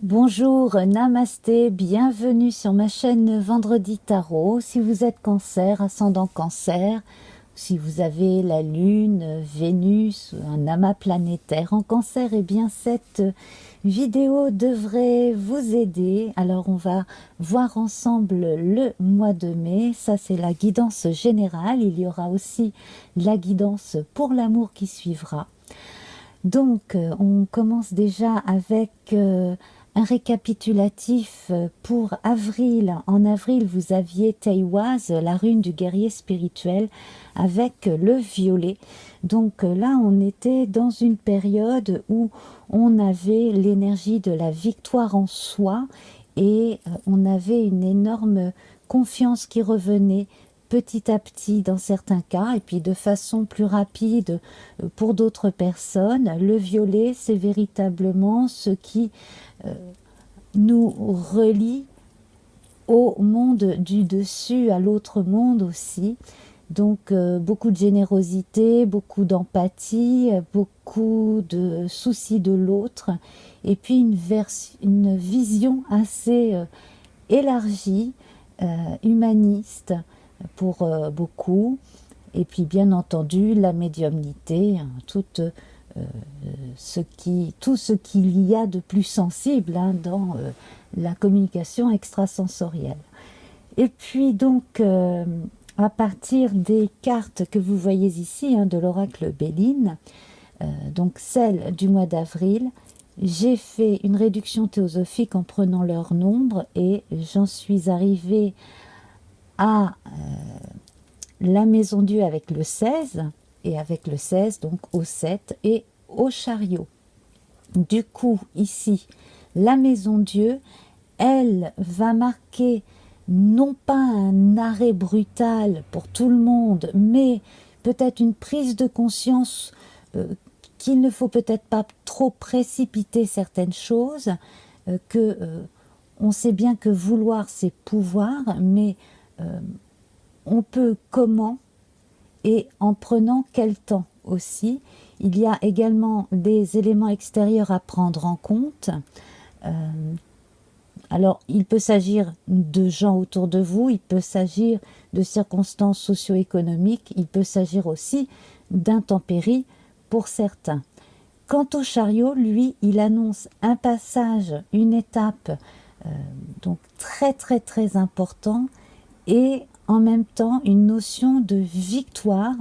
Bonjour, namasté, bienvenue sur ma chaîne Vendredi Tarot. Si vous êtes Cancer, ascendant Cancer, si vous avez la Lune, Vénus, un amas planétaire en Cancer, eh bien cette vidéo devrait vous aider. Alors on va voir ensemble le mois de mai, ça c'est la guidance générale. Il y aura aussi la guidance pour l'amour qui suivra. Donc on commence déjà avec un récapitulatif pour avril. En avril, vous aviez Teiwaz, la rune du guerrier spirituel, avec le violet. Donc là, on était dans une période où on avait l'énergie de la victoire en soi et on avait une énorme confiance qui revenait petit à petit dans certains cas, et puis de façon plus rapide pour d'autres personnes. Le violet, c'est véritablement ce qui nous relie au monde du dessus, à l'autre monde aussi. Donc beaucoup de générosité, beaucoup d'empathie, beaucoup de soucis de l'autre, et puis une vision assez élargie, humaniste pour beaucoup. Et puis bien entendu la médiumnité, hein, tout ce qu'il y a de plus sensible dans la communication extrasensorielle. Et puis donc à partir des cartes que vous voyez ici, de l'oracle Béline, donc celle du mois d'avril, j'ai fait une réduction théosophique en prenant leur nombre et j'en suis arrivée à la maison Dieu avec le 16, et avec le 16 donc au 7 et au chariot. Du coup ici la maison Dieu, elle va marquer non pas un arrêt brutal pour tout le monde, mais peut-être une prise de conscience qu'il ne faut peut-être pas trop précipiter certaines choses, que on sait bien que vouloir c'est pouvoir, mais on peut comment et en prenant quel temps aussi. Il y a également des éléments extérieurs à prendre en compte. Alors, il peut s'agir de gens autour de vous, il peut s'agir de circonstances socio-économiques, il peut s'agir aussi d'intempéries pour certains. Quant au chariot, lui, il annonce un passage, une étape, donc très très très important, et en même temps une notion de victoire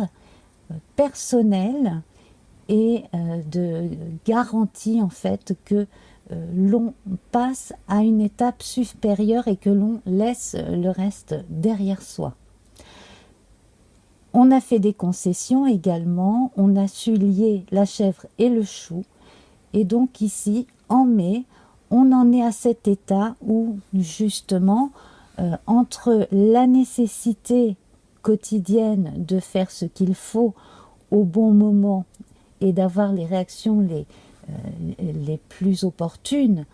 personnelle et de garantie en fait que l'on passe à une étape supérieure et que l'on laisse le reste derrière soi. On a fait des concessions également, on a su lier la chèvre et le chou, et donc ici en mai on en est à cet état où justement entre la nécessité quotidienne de faire ce qu'il faut au bon moment et d'avoir les réactions les plus opportunes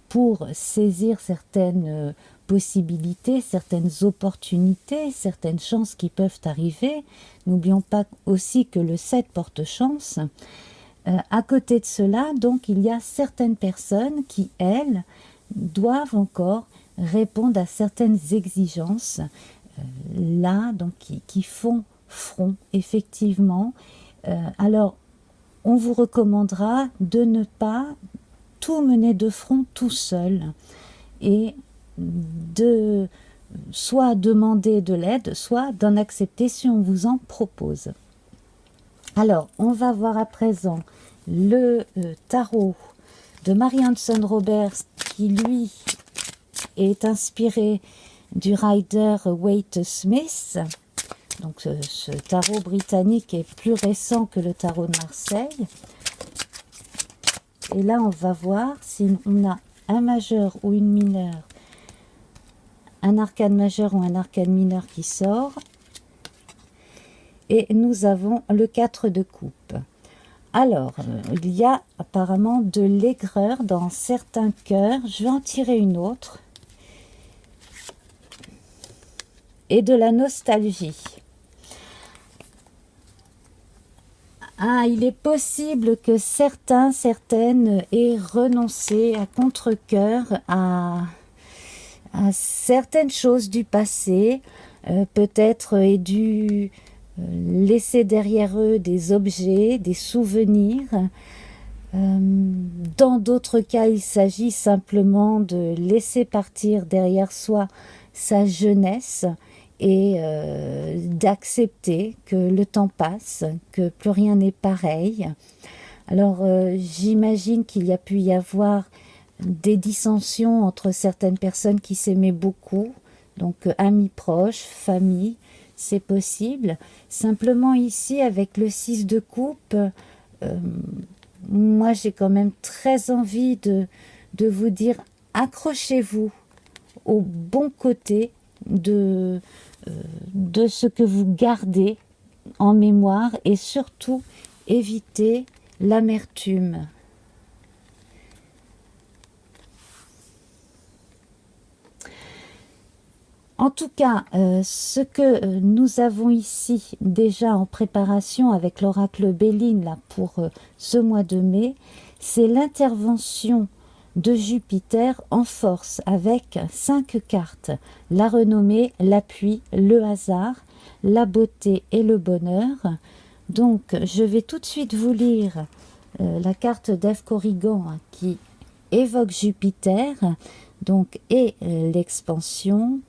pour saisir certaines possibilités, certaines opportunités, certaines chances qui peuvent arriver. N'oublions pas aussi que le 7 porte chance. À côté de cela, donc, il y a certaines personnes qui, elles, doivent encore répondre à certaines exigences, là, donc, qui font front, effectivement. Alors, on vous recommandera de ne pas tout mener de front tout seul et de soit demander de l'aide, soit d'en accepter si on vous en propose. Alors, on va voir à présent le tarot de Mary Hanson Roberts qui, lui, est inspiré du Rider Waite Smith. Donc, ce tarot britannique est plus récent que le tarot de Marseille. Et là, on va voir si on a un majeur ou une mineure, un arcane majeur ou un arcane mineur qui sort. Et nous avons le 4 de coupe. Alors, il y a apparemment de l'aigreur dans certains cœurs. Je vais en tirer une autre. Et de la nostalgie. Ah, il est possible que certains, certaines aient renoncé à contre-cœur à certaines choses du passé, peut-être aient dû laisser derrière eux des objets, des souvenirs. Dans d'autres cas, il s'agit simplement de laisser partir derrière soi sa jeunesse et d'accepter que le temps passe, que plus rien n'est pareil. Alors j'imagine qu'il y a pu y avoir des dissensions entre certaines personnes qui s'aimaient beaucoup, donc amis proches, famille, c'est possible. Simplement ici, avec le 6 de coupe, moi j'ai quand même très envie de vous dire, accrochez-vous au bon côté de ce que vous gardez en mémoire et surtout évitez l'amertume. En tout cas, ce que nous avons ici déjà en préparation avec l'oracle Béline là, pour ce mois de mai, c'est l'intervention de Jupiter en force avec 5 cartes. La renommée, l'appui, le hasard, la beauté et le bonheur. Donc, je vais tout de suite vous lire la carte d'Ève Corrigan hein, qui évoque Jupiter donc, et l'expansion.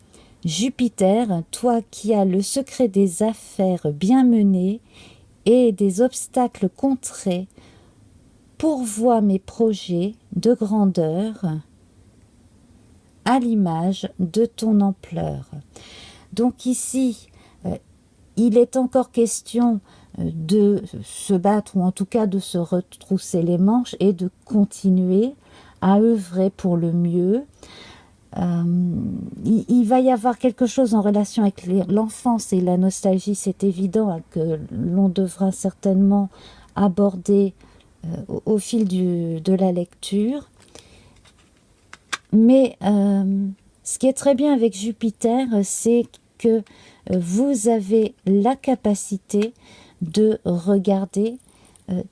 Jupiter, toi qui as le secret des affaires bien menées et des obstacles contrés, pourvois mes projets de grandeur à l'image de ton ampleur. Donc ici, il est encore question de se battre ou en tout cas de se retrousser les manches et de continuer à œuvrer pour le mieux. Il va y avoir quelque chose en relation avec l'enfance et la nostalgie, c'est évident hein, que l'on devra certainement aborder au fil de la lecture. Mais ce qui est très bien avec Jupiter, c'est que vous avez la capacité de regarder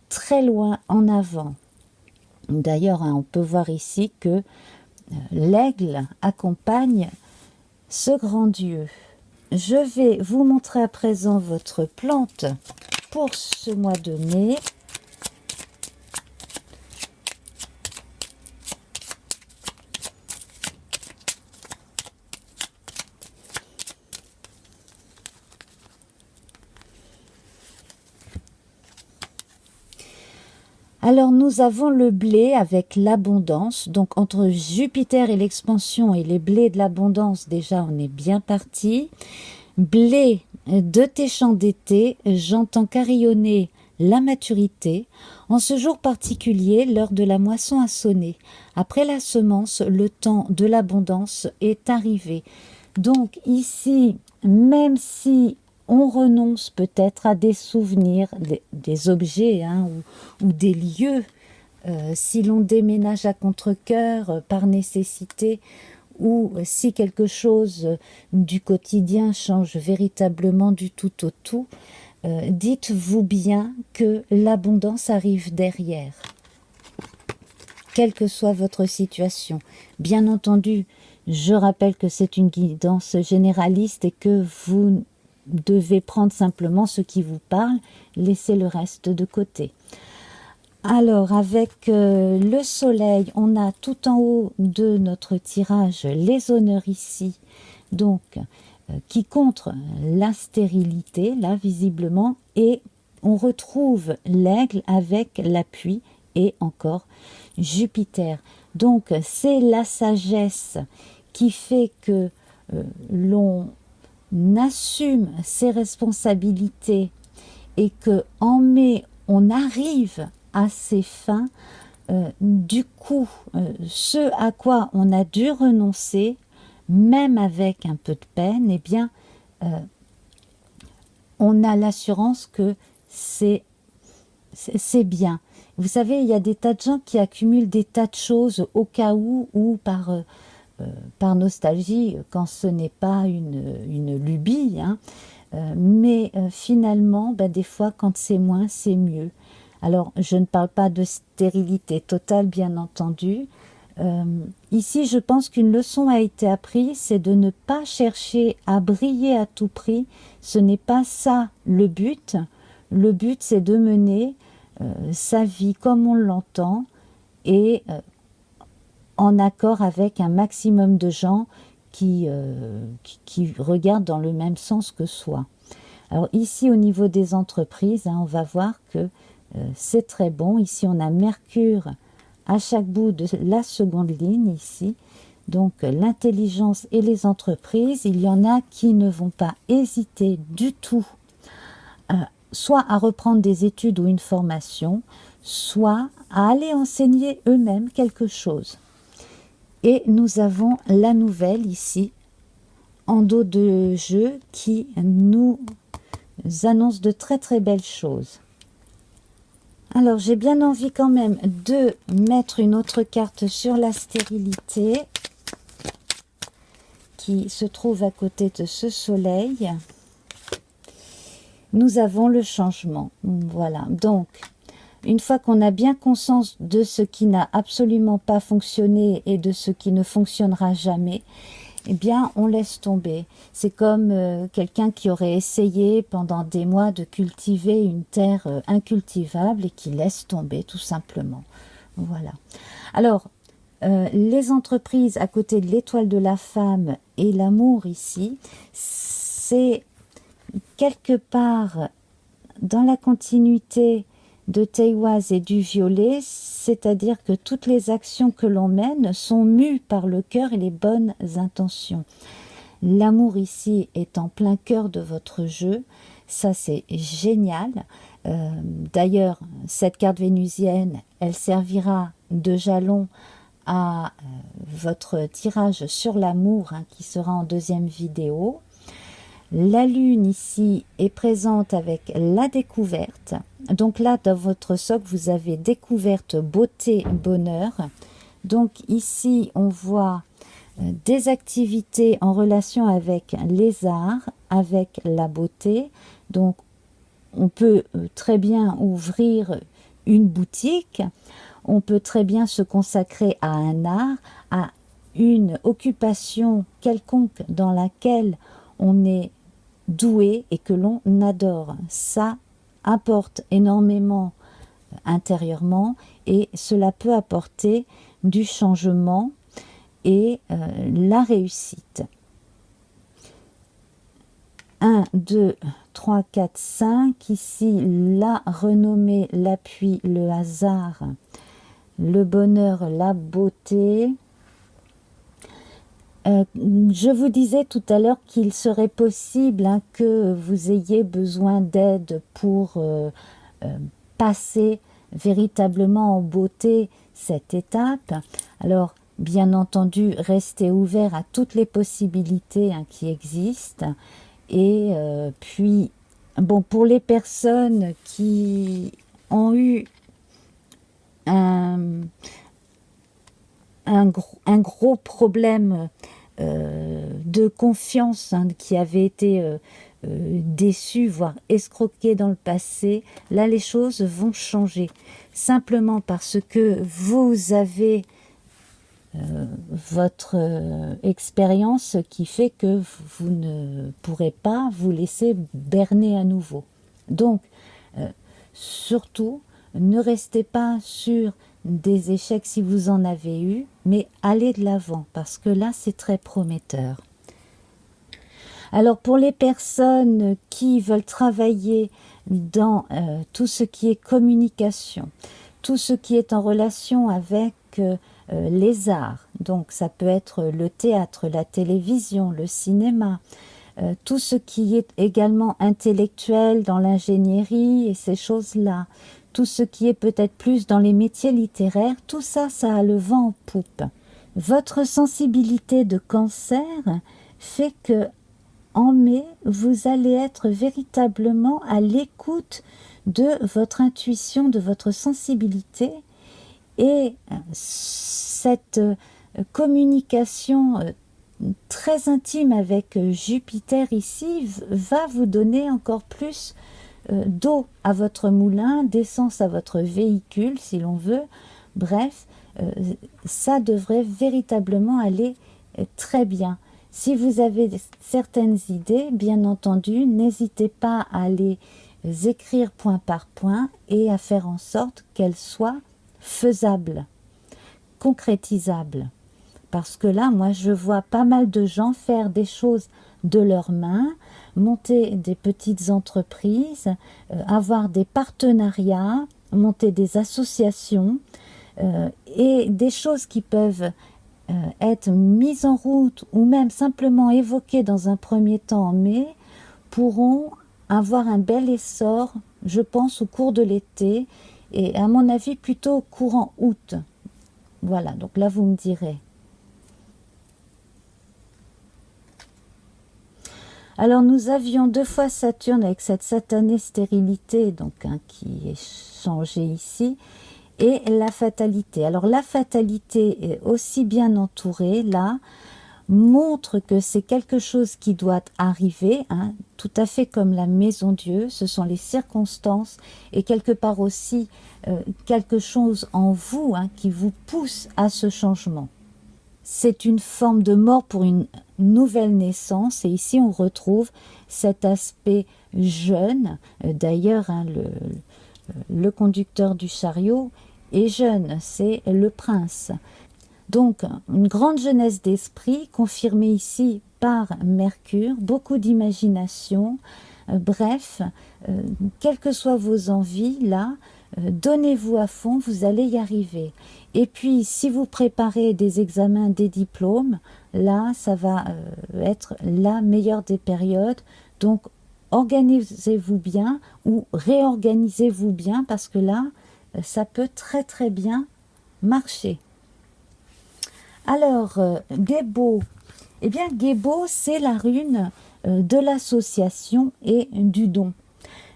très loin en avant. D'ailleurs, hein, on peut voir ici que l'aigle accompagne ce grand dieu. Je vais vous montrer à présent votre plante pour ce mois de mai. Alors nous avons le blé avec l'abondance, donc entre Jupiter et l'expansion et les blés de l'abondance, déjà on est bien parti. Blé de tes champs d'été, j'entends carillonner la maturité. En ce jour particulier, l'heure de la moisson a sonné. Après la semence, le temps de l'abondance est arrivé. Donc ici, même si on renonce peut-être à des souvenirs, des objets hein, ou des lieux, si l'on déménage à contre-cœur par nécessité, ou si quelque chose du quotidien change véritablement du tout au tout, dites-vous bien que l'abondance arrive derrière, quelle que soit votre situation. Bien entendu, je rappelle que c'est une guidance généraliste et que vous devez prendre simplement ce qui vous parle, laissez le reste de côté. Alors, avec le soleil, on a tout en haut de notre tirage les honneurs ici, donc qui contre la stérilité, là visiblement, et on retrouve l'aigle avec l'appui et encore Jupiter. Donc, c'est la sagesse qui fait que l'on assume ses responsabilités et que en mai, on arrive à ses fins, du coup, ce à quoi on a dû renoncer, même avec un peu de peine, eh bien, on a l'assurance que c'est bien. Vous savez, il y a des tas de gens qui accumulent des tas de choses au cas où ou par par nostalgie quand ce n'est pas une lubie, hein. Mais finalement, des fois, quand c'est moins, c'est mieux. Alors, je ne parle pas de stérilité totale, bien entendu. Ici, je pense qu'une leçon a été apprise, c'est de ne pas chercher à briller à tout prix. Ce n'est pas ça le but. Le but, c'est de mener sa vie comme on l'entend et en accord avec un maximum de gens qui regardent dans le même sens que soi. Alors ici, au niveau des entreprises, on va voir que c'est très bon. Ici, on a Mercure à chaque bout de la seconde ligne ici. Donc l'intelligence et les entreprises, il y en a qui ne vont pas hésiter du tout, soit à reprendre des études ou une formation, soit à aller enseigner eux-mêmes quelque chose. Et nous avons la nouvelle ici, en dos de jeu, qui nous annonce de très très belles choses. Alors j'ai bien envie quand même de mettre une autre carte sur la stérilité qui se trouve à côté de ce soleil. Nous avons le changement. Voilà, donc une fois qu'on a bien conscience de ce qui n'a absolument pas fonctionné et de ce qui ne fonctionnera jamais, eh bien, on laisse tomber. C'est comme quelqu'un qui aurait essayé pendant des mois de cultiver une terre incultivable et qui laisse tomber tout simplement. Voilà. Alors, les entreprises à côté de l'étoile de la femme et l'amour ici, c'est quelque part dans la continuité de Teiwaz et du violet, c'est-à-dire que toutes les actions que l'on mène sont mues par le cœur et les bonnes intentions. L'amour ici est en plein cœur de votre jeu, ça c'est génial. D'ailleurs, cette carte vénusienne, elle servira de jalon à votre tirage sur l'amour qui sera en deuxième vidéo. La lune ici est présente avec la découverte. Donc là, dans votre socle, vous avez découverte, beauté, bonheur. Donc ici, on voit des activités en relation avec les arts, avec la beauté. Donc, on peut très bien ouvrir une boutique. On peut très bien se consacrer à un art, à une occupation quelconque dans laquelle on est doué et que l'on adore. Ça apporte énormément intérieurement et cela peut apporter du changement et la réussite. 1, 2, 3, 4, 5. Ici, la renommée, l'appui, le hasard, le bonheur, la beauté. Je vous disais tout à l'heure qu'il serait possible que vous ayez besoin d'aide pour passer véritablement en beauté cette étape. Alors, bien entendu, restez ouvert à toutes les possibilités qui existent. Et puis, bon, pour les personnes qui ont eu un gros problème de confiance, qui avait été déçu, voire escroqué dans le passé, là les choses vont changer. Simplement parce que vous avez votre expérience qui fait que vous ne pourrez pas vous laisser berner à nouveau. Donc, surtout, ne restez pas sur des échecs si vous en avez eu, mais allez de l'avant parce que là c'est très prometteur. Alors pour les personnes qui veulent travailler dans tout ce qui est communication, tout ce qui est en relation avec les arts, donc ça peut être le théâtre, la télévision, le cinéma, tout ce qui est également intellectuel dans l'ingénierie et ces choses-là, tout ce qui est peut-être plus dans les métiers littéraires, tout ça, ça a le vent en poupe. Votre sensibilité de cancer fait que en mai, vous allez être véritablement à l'écoute de votre intuition, de votre sensibilité, et cette communication très intime avec Jupiter ici va vous donner encore plus d'eau à votre moulin, d'essence à votre véhicule si l'on veut. Bref, ça devrait véritablement aller très bien. Si vous avez certaines idées, bien entendu, n'hésitez pas à les écrire point par point et à faire en sorte qu'elles soient faisables, concrétisables. Parce que là, moi, je vois pas mal de gens faire des choses de leurs mains, monter des petites entreprises, avoir des partenariats, monter des associations et des choses qui peuvent être mises en route ou même simplement évoquées dans un premier temps, mais pourront avoir un bel essor, je pense, au cours de l'été et à mon avis plutôt courant août. Voilà, donc là vous me direz. Alors nous avions 2 fois Saturne avec cette satanée stérilité, donc qui est changée ici, et la fatalité. Alors la fatalité est aussi bien entourée, là, montre que c'est quelque chose qui doit arriver, tout à fait comme la maison Dieu, ce sont les circonstances et quelque part aussi quelque chose en vous qui vous pousse à ce changement. C'est une forme de mort pour une nouvelle naissance et ici on retrouve cet aspect jeune. D'ailleurs, le conducteur du chariot est jeune, c'est le prince. Donc, une grande jeunesse d'esprit, confirmée ici par Mercure, beaucoup d'imagination. Bref, quelles que soient vos envies, là, donnez-vous à fond, vous allez y arriver. Et puis, si vous préparez des examens, des diplômes, là, ça va être la meilleure des périodes. Donc, organisez-vous bien ou réorganisez-vous bien parce que là, ça peut très très bien marcher. Alors, Gébo, eh bien Gébo, c'est la rune de l'association et du don.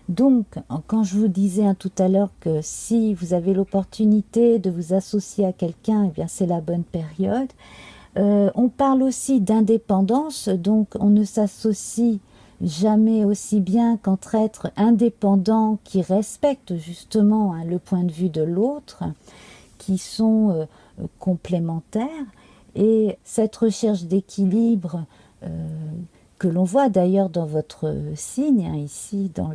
Donc, quand je vous disais tout à l'heure que si vous avez l'opportunité de vous associer à quelqu'un, eh bien c'est la bonne période. On parle aussi d'indépendance, donc on ne s'associe jamais aussi bien qu'entre êtres indépendants qui respectent justement le point de vue de l'autre, qui sont complémentaires. Et cette recherche d'équilibre que l'on voit d'ailleurs dans votre signe, ici dans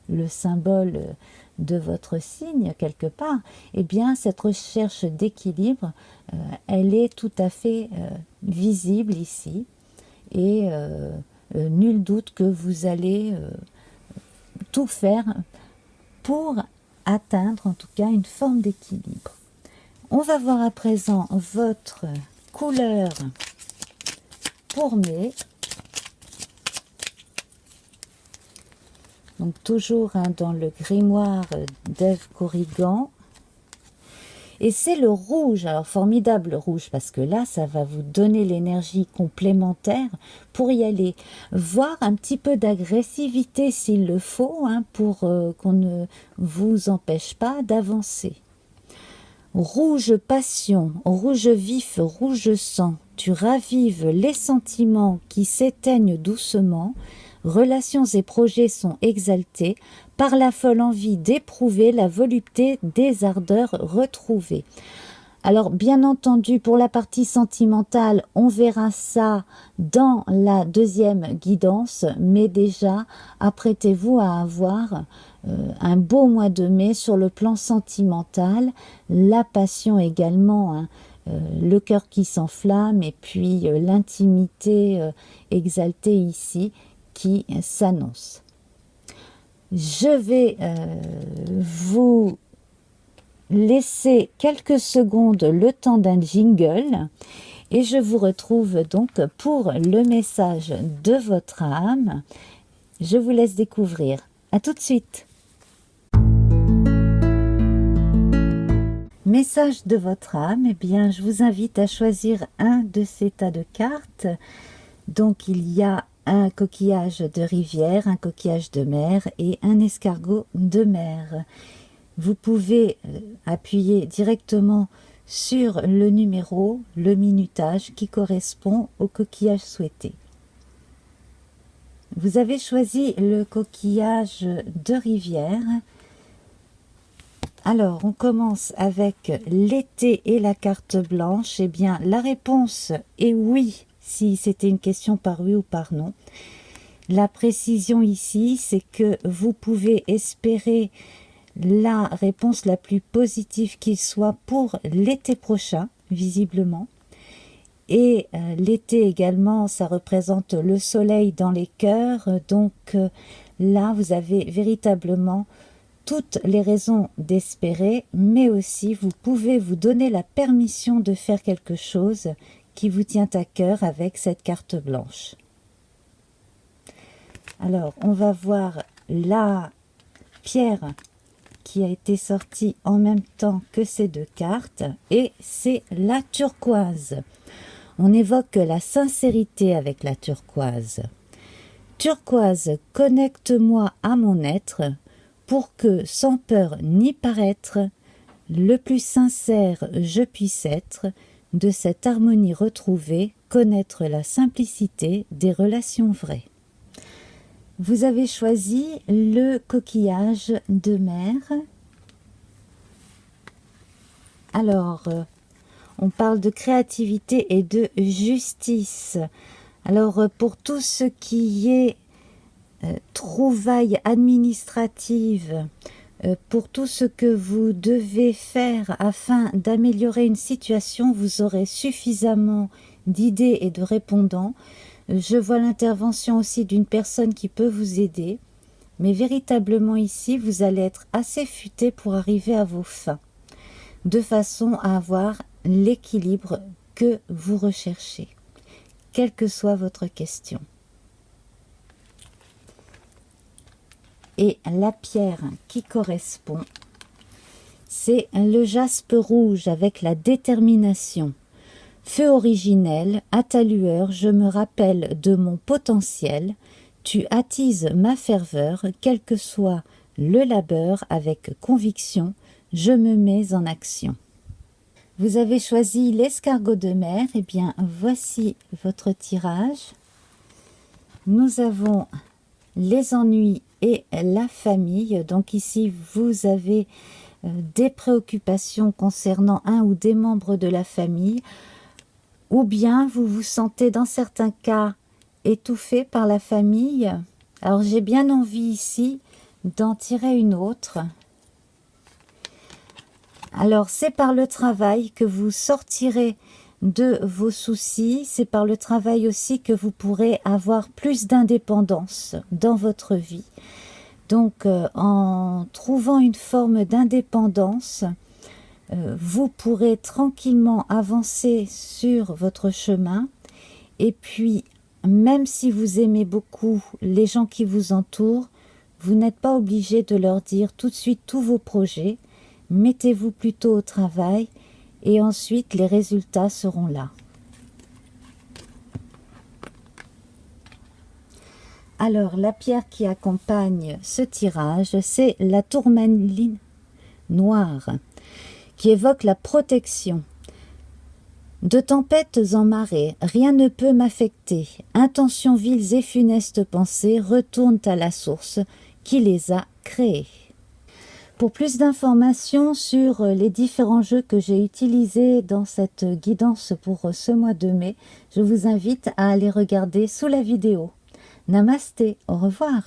le symbole de votre signe quelque part, eh bien cette recherche d'équilibre, elle est tout à fait visible ici et nul doute que vous allez tout faire pour atteindre en tout cas une forme d'équilibre. On va voir à présent votre couleur pour mai. Donc toujours dans le grimoire d'Ève Corrigan. Et c'est le rouge, alors formidable rouge, parce que là, ça va vous donner l'énergie complémentaire pour y aller. Voir un petit peu d'agressivité s'il le faut, pour qu'on ne vous empêche pas d'avancer. Rouge passion, rouge vif, rouge sang, tu ravives les sentiments qui s'éteignent doucement, relations et projets sont exaltés par la folle envie d'éprouver la volupté des ardeurs retrouvées. Alors bien entendu pour la partie sentimentale, on verra ça dans la deuxième guidance, mais déjà apprêtez-vous à avoir un beau mois de mai sur le plan sentimental, la passion également, le cœur qui s'enflamme et puis l'intimité exaltée ici qui s'annonce. Je vais vous laisser quelques secondes le temps d'un jingle et je vous retrouve donc pour le message de votre âme. Je vous laisse découvrir. À tout de suite. Message de votre âme, eh bien je vous invite à choisir un de ces tas de cartes. Donc il y a un coquillage de rivière, un coquillage de mer et un escargot de mer. Vous pouvez appuyer directement sur le numéro, le minutage qui correspond au coquillage souhaité. Vous avez choisi le coquillage de rivière. Alors, on commence avec l'été et la carte blanche. Eh bien, la réponse est oui, si c'était une question par oui ou par non. La précision ici, c'est que vous pouvez espérer la réponse la plus positive qu'il soit pour l'été prochain, visiblement. Et l'été également, ça représente le soleil dans les cœurs. Donc là, vous avez véritablement toutes les raisons d'espérer, mais aussi vous pouvez vous donner la permission de faire quelque chose qui vous tient à cœur avec cette carte blanche. Alors, on va voir la pierre qui a été sortie en même temps que ces deux cartes, et c'est la turquoise. On évoque la sincérité avec la turquoise. Turquoise, connecte-moi à mon être pour que, sans peur ni paraître, le plus sincère je puisse être, de cette harmonie retrouvée, connaître la simplicité des relations vraies. Vous avez choisi le coquillage de mer. Alors, on parle de créativité et de justice. Alors, pour tout ce qui est trouvailles administratives, pour tout ce que vous devez faire afin d'améliorer une situation, vous aurez suffisamment d'idées et de répondants. Je vois l'intervention aussi d'une personne qui peut vous aider, mais véritablement ici, vous allez être assez futé pour arriver à vos fins, de façon à avoir l'équilibre que vous recherchez, quelle que soit votre question. Et la pierre qui correspond, c'est le jaspe rouge avec la détermination. Feu originel, à ta lueur, je me rappelle de mon potentiel. Tu attises ma ferveur, quel que soit le labeur, avec conviction, je me mets en action. Vous avez choisi l'escargot de mer. Eh bien, voici votre tirage. Nous avons les ennuis et la famille. Donc ici, vous avez des préoccupations concernant un ou des membres de la famille, ou bien vous vous sentez dans certains cas étouffé par la famille. Alors j'ai bien envie ici d'en tirer une autre. Alors c'est par le travail que vous sortirez de vos soucis, c'est par le travail aussi que vous pourrez avoir plus d'indépendance dans votre vie. Donc en trouvant une forme d'indépendance, vous pourrez tranquillement avancer sur votre chemin. Et puis, même si vous aimez beaucoup les gens qui vous entourent, vous n'êtes pas obligé de leur dire tout de suite tous vos projets. Mettez-vous plutôt au travail et ensuite les résultats seront là. Alors, la pierre qui accompagne ce tirage, c'est la tourmaline noire, qui évoque la protection. De tempêtes en marée, rien ne peut m'affecter. Intentions viles et funestes pensées retournent à la source qui les a créées. Pour plus d'informations sur les différents jeux que j'ai utilisés dans cette guidance pour ce mois de mai, je vous invite à aller regarder sous la vidéo. Namasté, au revoir.